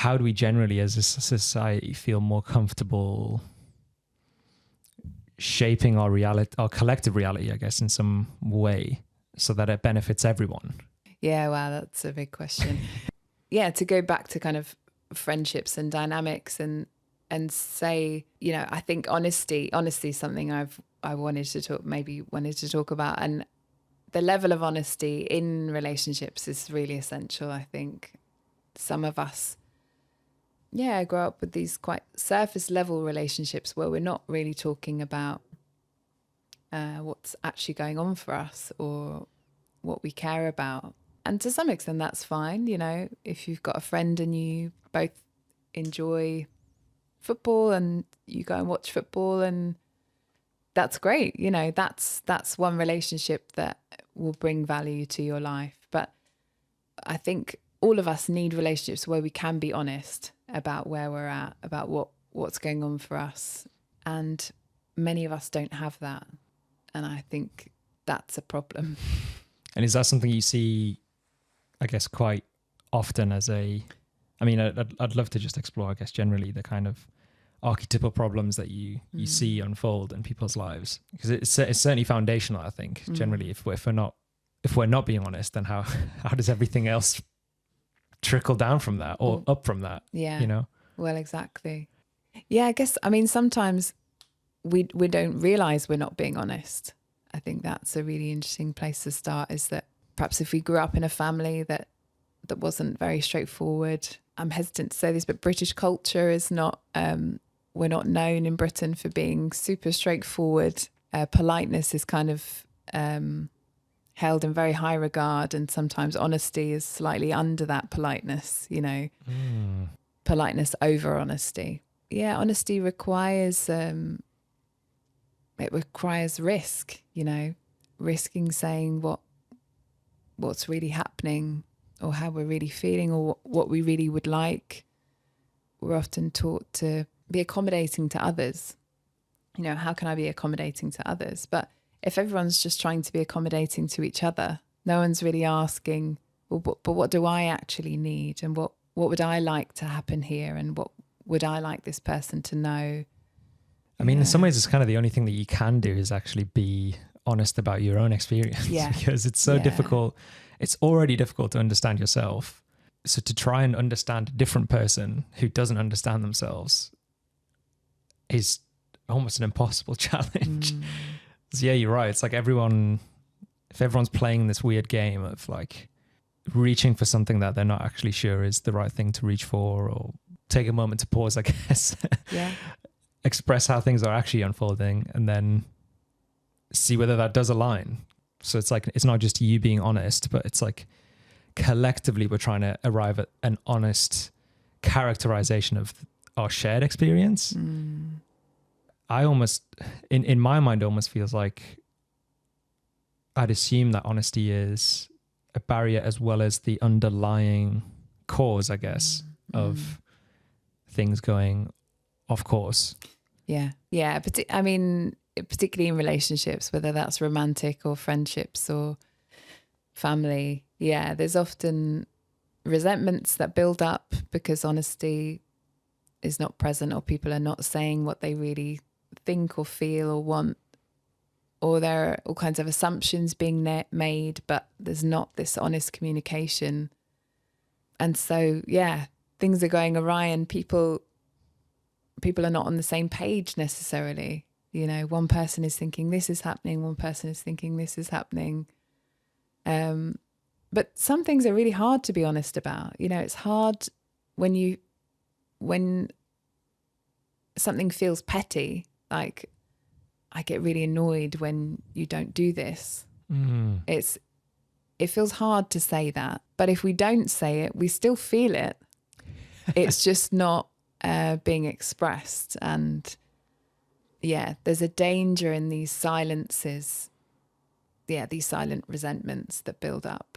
how do we generally as a society feel more comfortable shaping our reality, our collective reality, I guess, in some way so that it benefits everyone? Yeah, wow, that's a big question. Yeah, to go back to kind of friendships and dynamics and say, you know, I think honesty is something I wanted to talk about. And the level of honesty in relationships is really essential. I think some of us, grow up with these quite surface level relationships where we're not really talking about what's actually going on for us or what we care about. And to some extent, that's fine. You know, if you've got a friend and you both enjoy football and you go and watch football, and that's great. You know, that's one relationship that will bring value to your life. But I think all of us need relationships where we can be honest about where we're at, about what's going on for us. And many of us don't have that. And I think that's a problem. And is that something you see, I guess, quite often as I'd love to just explore, I guess, generally the kind of archetypal problems that you see unfold in people's lives, because it's certainly foundational. I think generally, if we're not being honest, then how does everything else trickle down from that or up from that? Yeah, you know. Well, exactly. Yeah, I guess. I mean, sometimes we don't realize we're not being honest. I think that's a really interesting place to start. Is that perhaps if we grew up in a family that wasn't very straightforward. I'm hesitant to say this, but British culture is not, we're not known in Britain for being super straightforward. Politeness is kind of held in very high regard, and sometimes honesty is slightly under that politeness, you know, politeness over honesty. Yeah, honesty requires, it requires risk, you know, risking saying what's really happening, or how we're really feeling, or what we really would like. We're often taught to be accommodating to others. You know, how can I be accommodating to others? But if everyone's just trying to be accommodating to each other, no one's really asking, well, but what do I actually need? And what would I like to happen here? And what would I like this person to know? I mean, in some ways, it's kind of the only thing that you can do is actually be honest about your own experience, because it's so difficult. It's already difficult to understand yourself. So to try and understand a different person who doesn't understand themselves is almost an impossible challenge. So yeah, you're right. It's like if everyone's playing this weird game of like reaching for something that they're not actually sure is the right thing to reach for, or take a moment to pause, I guess. Express how things are actually unfolding, and then see whether that does align. So it's like, it's not just you being honest, but it's like collectively we're trying to arrive at an honest characterization of our shared experience. I almost, in my mind, almost feels like I'd assume that honesty is a barrier as well as the underlying cause, I guess, of things going off course. Yeah. I mean, particularly in relationships, whether that's romantic or friendships or family. Yeah, there's often resentments that build up because honesty is not present, or people are not saying what they really think or feel or want, or there are all kinds of assumptions being made, but there's not this honest communication. And so, yeah, things are going awry, and people are not on the same page necessarily. You know, one person is thinking this is happening, one person is thinking this is happening. But some things are really hard to be honest about. You know, it's hard when something feels petty, like I get really annoyed when you don't do this. It feels hard to say that, but if we don't say it, we still feel it. It's just not being expressed. And yeah, there's a danger in these silences. Yeah, these silent resentments that build up.